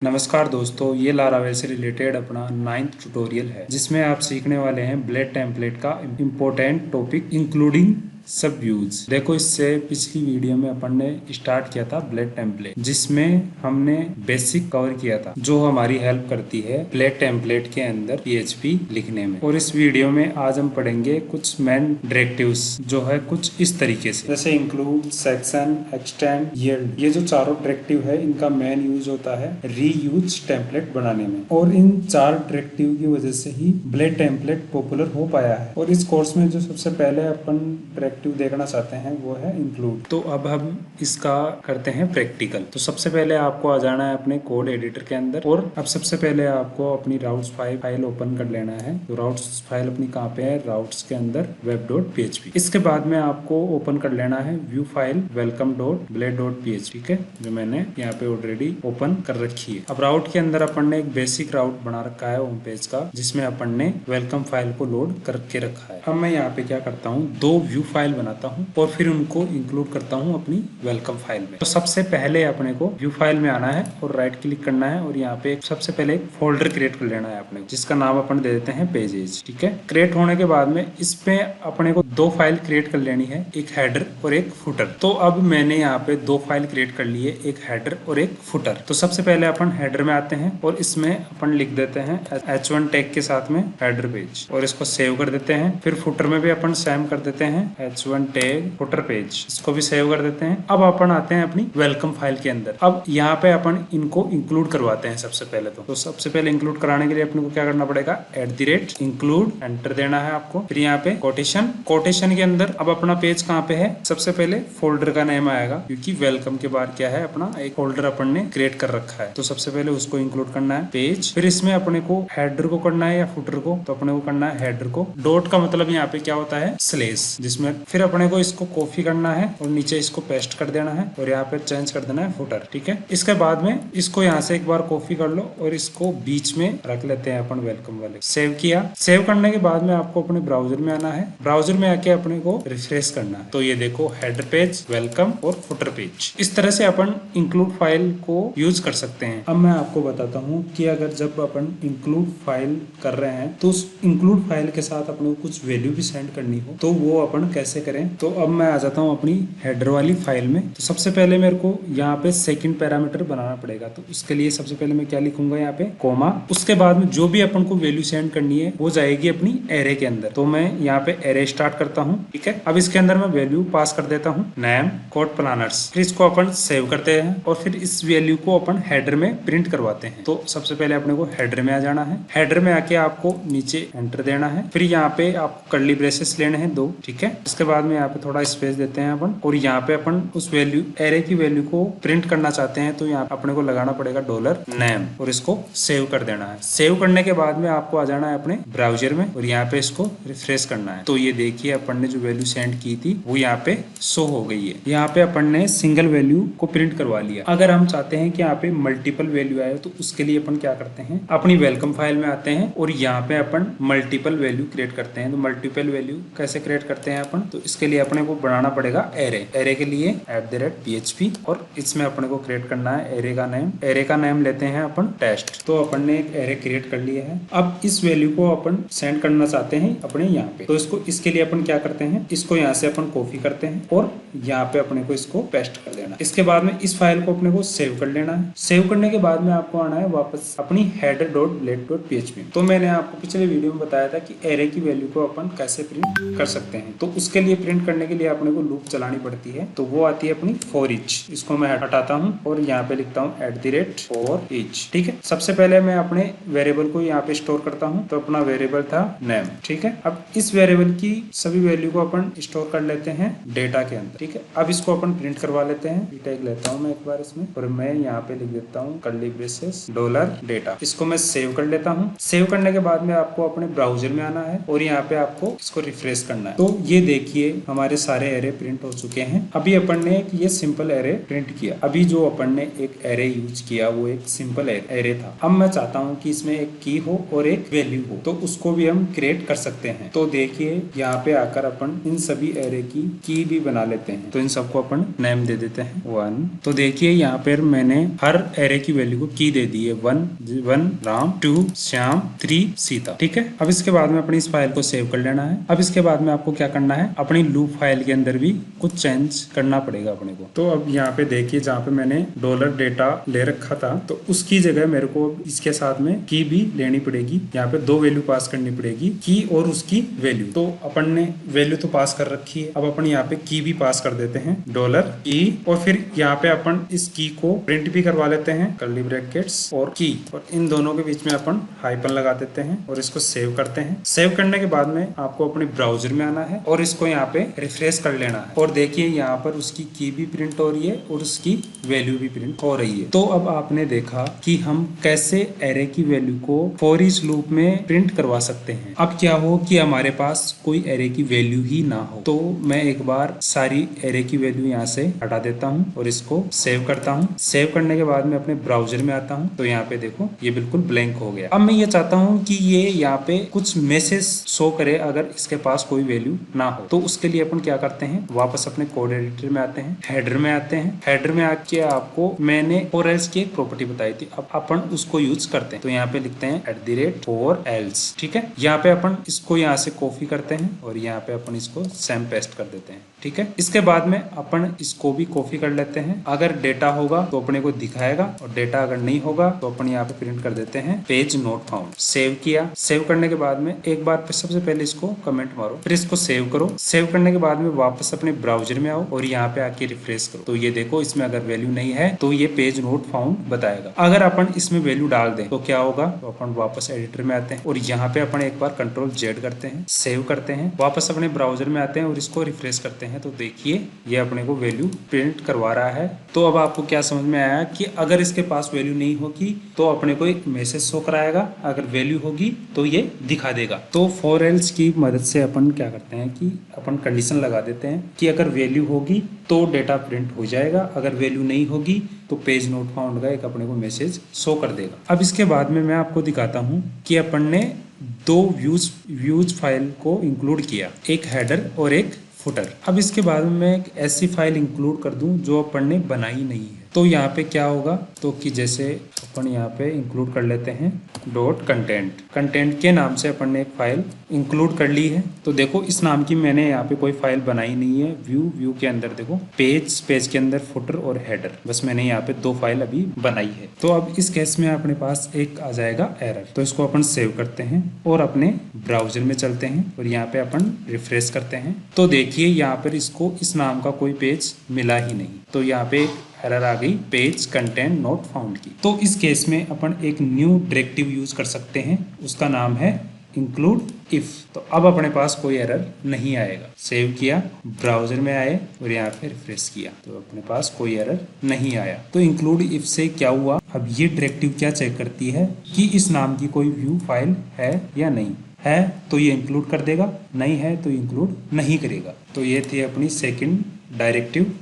नमस्कार दोस्तों, ये लारावेल से रिलेटेड अपना 9th ट्यूटोरियल है जिसमें आप सीखने वाले हैं ब्लेड टेम्पलेट का इम्पोर्टेंट टॉपिक इंक्लूडिंग सब व्यूज। देखो, इससे पिछली वीडियो में अपन ने स्टार्ट किया था ब्लेड टेम्पलेट, जिसमें हमने बेसिक कवर किया था जो हमारी हेल्प करती है ब्लेड टेम्पलेट के अंदर PHP लिखने में। और इस वीडियो में आज हम पढ़ेंगे कुछ मेन डायरेक्टिव्स जो है कुछ इस तरीके से, जैसे इंक्लूड, सेक्शन, एक्सटेंड, यील्ड। ये जो चारों डायरेक्टिव है इनका मेन यूज होता है रीयूज टेम्पलेट बनाने में, और इन चार डायरेक्टिव की वजह से ही ब्लेड टेम्पलेट पॉपुलर हो पाया है। और इस कोर्स में जो सबसे पहले अपन डायरेक्टिव देखना चाहते हैं वो है इंक्लूड। तो अब हम इसका करते हैं प्रैक्टिकल। तो सबसे पहले आपको आ जाना है अपने कोड एडिटर के अंदर, और अब सबसे पहले आपको अपनी राउट्स फाइल ओपन कर लेना है। तो राउट्स फाइल अपनी कहाँ पे है? राउट्स के अंदर web.php। इसके बाद में आपको ओपन कर लेना है व्यू फाइल welcome.blade.php, ठीक है, जो मैंने यहाँ पे ऑलरेडी ओपन कर रखी है। अब राउट के अंदर अपन ने एक बेसिक राउट बना रखा है होम पेज का, जिसमें अपन ने वेलकम फाइल को लोड करके रखा है। अब मैं यहाँ पे क्या करता हूँ, दो व्यू फाइल बनाता हूँ और फिर उनको इंक्लूड करता हूँ अपनी वेलकम फाइल में। तो सबसे पहले अपने को व्यू फाइल में आना है और राइट क्लिक करना है, और यहाँ पे सबसे पहले एक फोल्डर क्रिएट कर लेना है अपने को, जिसका नाम अपन दे देते हैं पेजेस, ठीक है। क्रिएट होने के बाद में इसमें अपने को दो फाइल क्रिएट कर लेनी है, एक हेडर और एक फुटर। तो अब मैंने यहाँ पे दो फाइल क्रिएट कर ली है, एक हेडर और एक फुटर। तो सबसे पहले अपन हेडर में आते हैं और इसमें अपन लिख देते हैं h1 टैग के साथ में हेडर पेज, और इसको सेव कर देते हैं। फिर फुटर में भी अपन सेम कर देते हैं h1 टैग फुटर पेज, इसको भी सेव कर देते हैं। अब अपन आते हैं अपनी वेलकम फाइल के अंदर। अब यहाँ पे अपन इनको इंक्लूड करवाते हैं सबसे पहले। तो सबसे पहले इंक्लूड कराने के लिए अपने को क्या करना पड़ेगा, @include एंटर देना है आपको। फिर यहाँ पे कोटेशन के अंदर अब अपना पेज कहाँ पे है, सबसे पहले फोल्डर का नेम आएगा, क्योंकि वेलकम के बाद क्या है, अपना एक फोल्डर अपन ने क्रिएट कर रखा है। तो सबसे पहले उसको इंक्लूड करना है पेज। फिर इसमें अपने को हेडर को करना है या फुटर को, तो अपने को करना है हेडर को। डॉट का मतलब यहाँ पे क्या होता है, स्लेश, जिसमें फिर अपने को इसको कॉपी करना है और नीचे इसको पेस्ट कर देना है, और यहाँ पे चेंज कर देना है फुटर, ठीक है। इसके बाद में इसको यहाँ से एक बार कॉपी कर लो और इसको बीच में रख लेते हैं अपन वेलकम वाले। सेव किया। सेव करने के बाद में आपको अपने ब्राउजर में आना है। ब्राउजर में आके अपने को रिफ्रेश करना है। तो ये देखो, हेडर पेज, वेलकम और फुटर पेज। इस तरह से अपन इंक्लूड फाइल को यूज कर सकते हैं। अब मैं आपको बताता हूँ कि अगर जब अपन इंक्लूड फाइल कर रहे हैं तो उस इंक्लूड फाइल के साथ अपने को कुछ वैल्यू भी सेंड करनी हो तो वो अपन कैसे करें। तो अब मैं आ जाता हूँ अपनी हेडर वाली फाइल में। तो सबसे पहले मेरे को यहाँ पे सेकंड पैरामीटर बनाना पड़ेगा। तो उसके लिए सबसे पहले मैं क्या लिखूंगा, यहाँ पे कोमा। उसके बाद में जो भी अपन को वैल्यू सेंड करनी है वो जाएगी अपनी एरे के अंदर। तो मैं यहाँ पे एरे स्टार्ट करता हूँ, ठीक है। अब इसके अंदर मैं वैल्यू पास कर देता हूँ, नेम कोड प्लानर्स। फिर इसको अपन सेव करते हैं और फिर इस वैल्यू को अपन हेडर में प्रिंट करवाते हैं। तो सबसे पहले अपने को हेडर में आ जाना है। हेडर में आके आपको नीचे एंटर देना है। फिर यहाँ पे आपको कर्ली ब्रेसेस लेने हैं 2, ठीक है। इसके बाद में यहाँ पे थोड़ा स्पेस देते हैं अपन, और यहाँ पे अपन उस वैल्यू एरे की वैल्यू को प्रिंट करना चाहते हैं। तो यहाँ अपने को लगाना पड़ेगा $name और इसको सेव कर देना है। सेव करने के बाद में आपको आ जाना है अपने ब्राउजर में और यहाँ पे इसको रिफ्रेश करना है। तो ये देखिए, अपन ने जो वैल्यू सेंड की थी वो यहाँ पे शो हो गई है। यहाँ पे अपन ने सिंगल वैल्यू को प्रिंट करवा लिया। अगर हम चाहते हैं कि यहाँ पे मल्टीपल वैल्यू आए तो उसके लिए अपन क्या करते हैं, अपनी वेलकम फाइल में आते हैं और यहाँ पे अपन मल्टीपल वैल्यू क्रिएट करते हैं। तो मल्टीपल वैल्यू कैसे क्रिएट करते हैं अपन, तो इसके लिए अपने को बनाना पड़ेगा एरे। एरे के लिए @php, और इसमें अपने को क्रिएट करना है एरे का नेम। एरे का नेम लेते हैं अपन टेस्ट। तो अपन ने एक एरे क्रिएट कर लिया है। अब इस वैल्यू को अपन सेंड करना चाहते हैं अपने यहाँ पे। तो इसके लिए अपन क्या करते हैं, इसको यहाँ से अपन कॉपी करते हैं और यहाँ पे अपने को इसको पेस्ट कर देना। इसके बाद में इस फाइल को अपने को सेव कर लेना है। सेव करने के बाद में आपको आना है वापस अपनी header.blade.php। तो मैंने आपको पिछले वीडियो में बताया था कि एरे की वैल्यू को अपन कैसे प्रिंट कर सकते हैं। तो उसके लिए प्रिंट करने के लिए अपने को लूप चलानी पड़ती है। तो वो आती है अपनी for each। इसको मैं हटाता हूँ और यहाँ पे लिखता हूँ @for each, ठीक है। सबसे पहले मैं अपने वेरिएबल को यहाँ पे स्टोर करता हूँ। तो अपना वेरिएबल था नेम, ठीक है। अब इस वेरिएबल की सभी वैल्यू को अपन स्टोर कर लेते हैं डेटा के अंदर, ठीक है। अब इसको अपन प्रिंट करवा लेते हैं। टैग लेता हूँ मैं एक बार इसमें, और मैं यहाँ पे लिख देता हूँ कर्ली ब्रेसेस $data। इसको मैं सेव कर लेता हूँ। सेव करने के बाद में आपको अपने ब्राउजर में आना है और यहाँ पे आपको इसको रिफ्रेश करना है। तो ये देखिए, देखिए हमारे सारे एरे प्रिंट हो चुके हैं। अभी अपन ने ये सिंपल एरे प्रिंट किया। अभी जो अपन ने एक एरे यूज किया वो एक सिंपल एरे था। अब मैं चाहता हूँ कि इसमें एक की हो और एक वैल्यू हो, तो उसको भी हम क्रिएट कर सकते हैं। तो देखिए यहाँ पे आकर अपन इन सभी एरे की भी बना लेते हैं। तो इन सबको अपन नेम दे देते हैं 1। तो देखिए यहाँ पर मैंने हर एरे की वैल्यू को की दे दी है। 1 राम, 2 श्याम, 3 सीता। ठीक है। अब इसके बाद में अपनी इस फाइल को सेव कर लेना है। अब इसके बाद में आपको क्या करना है, अपनी लूप फाइल के अंदर भी कुछ चेंज करना पड़ेगा अपने को। तो अब यहाँ पे देखिए जहाँ पे मैंने $डेटा ले रखा था, तो उसकी जगह मेरे को इसके साथ में की भी लेनी पड़ेगी। यहाँ पे 2 वैल्यू पास करनी पड़ेगी, की और उसकी वैल्यू। तो अपन ने वैल्यू तो पास कर रखी है, अब अपन यहाँ पे की भी पास कर देते हैं $की, और फिर यहाँ पे अपन इस की को प्रिंट भी करवा लेते हैं, कर्ली ब्रैकेट्स और की, और इन दोनों के बीच में अपन हाइफन लगा देते हैं और इसको सेव करते हैं। सेव करने के बाद में आपको अपने ब्राउजर में आना है और इसको यहाँ पे रिफ्रेश कर लेना है। और देखिए यहाँ पर उसकी की भी प्रिंट हो रही है और उसकी वैल्यू भी प्रिंट हो रही है। तो अब आपने देखा कि हम कैसे एरे की वैल्यू को फॉर ईच लूप में प्रिंट करवा सकते हैं। अब क्या हो कि हमारे पास कोई एरे की वैल्यू ही ना हो, तो मैं एक बार सारी एरे की वैल्यू यहाँ से हटा देता हूँ और इसको सेव करता हूँ। सेव करने के बाद में अपने ब्राउजर में आता हूँ, तो यहाँ पे देखो ये बिल्कुल ब्लैंक हो गया। अब मैं ये चाहता हूँ कि ये यहाँ पे कुछ मैसेज शो करे अगर इसके पास कोई वैल्यू ना हो। तो उसके लिए अपन क्या करते हैं, वापस अपने कोड एडिटर में आते हैं, हेडर में आते हैं। हेडर में आके आपको मैंने फॉर एल्स की एक प्रॉपर्टी बताई थी, अब अपन उसको यूज करते हैं। तो यहाँ पे लिखते हैं @for else। ठीक है। यहाँ पे अपन इसको यहाँ से कॉपी करते हैं और यहाँ पे अपन इसको सेम पेस्ट कर देते हैं। ठीक है। इसके बाद में अपन इसको भी कॉपी कर लेते हैं। अगर डेटा होगा तो अपने को दिखाएगा और डेटा अगर नहीं होगा तो अपन यहाँ पे प्रिंट कर देते हैं पेज नॉट फाउंड। सेव किया। सेव करने के बाद में एक बार सबसे पहले इसको कमेंट मारो, फिर इसको सेव करो। सेव करने के बाद में वापस अपने ब्राउजर में आओ और यहाँ पे आके रिफ्रेश करो। तो ये देखो इसमें अगर वैल्यू नहीं है तो ये पेज नॉट फाउंड बताएगा। अगर अपन इसमें वैल्यू डाल दें तो क्या होगा, तो अपन वापस एडिटर में आते हैं और यहाँ पे अपन एक बार Ctrl+Z करते हैं, सेव करते हैं, वापस अपने ब्राउजर में आते हैं और इसको रिफ्रेश करते हैं। तो देखिए ये अपने को वैल्यू प्रिंट करवा रहा है। तो अब आपको क्या समझ में आया कि अगर इसके पास वैल्यू नहीं होगी तो अपने को एक मैसेज शो कराएगा, अगर वैल्यू होगी तो ये दिखा देगा। तो फॉर एल्स की मदद से अपन क्या करते हैं कि अपन कंडीशन लगा देते हैं कि अगर वैल्यू होगी तो डेटा प्रिंट हो जाएगा, अगर वैल्यू नहीं होगी तो पेज नॉट फाउंड का एक अपने को मैसेज शो कर देगा। अब इसके बाद में मैं आपको दिखाता हूँ कि अपन ने 2 व्यूज फाइल को इंक्लूड किया, एक हेडर और एक फुटर। अब इसके बाद में मैं एक ऐसी फाइल इंक्लूड कर दूं जो अपन ने बनाई नहीं है। तो यहाँ पे क्या होगा, तो कि जैसे अपन यहाँ पे इंक्लूड कर लेते हैं .content। कंटेंट के नाम से अपन ने एक फाइल इंक्लूड कर ली है। तो देखो इस नाम की मैंने यहाँ पे कोई फाइल बनाई नहीं है। व्यू के अंदर देखो पेज के अंदर फुटर और हेडर, बस मैंने यहाँ पे 2 फाइल अभी बनाई है। तो अब इस केस में अपने पास एक आ जाएगा एरर। तो इसको अपन सेव करते हैं और अपने ब्राउजर में चलते हैं और यहाँ पे अपन रिफ्रेश करते हैं। तो देखिए यहाँ पर इसको इस नाम का कोई पेज मिला ही नहीं। तो यहाँ पे एरर आ गई पेज कंटेंट नॉट फाउंड की। तो इस केस में अपन एक न्यू डायरेक्टिव यूज कर सकते हैं, उसका नाम है इंक्लूड इफ। तो अब अपने पास कोई एरर नहीं आएगा। सेव किया, ब्राउजर में आए और यहाँ पे रिफ्रेश किया तो अपने पास कोई एरर नहीं आया। तो इंक्लूड इफ से क्या हुआ, अब ये डायरेक्टिव क्या चेक करती है कि इस नाम की कोई व्यू फाइल है या नहीं है, तो ये इंक्लूड कर देगा, नहीं है तो इंक्लूड नहीं करेगा। तो ये थी अपनी सेकंड डायरेक्टिव।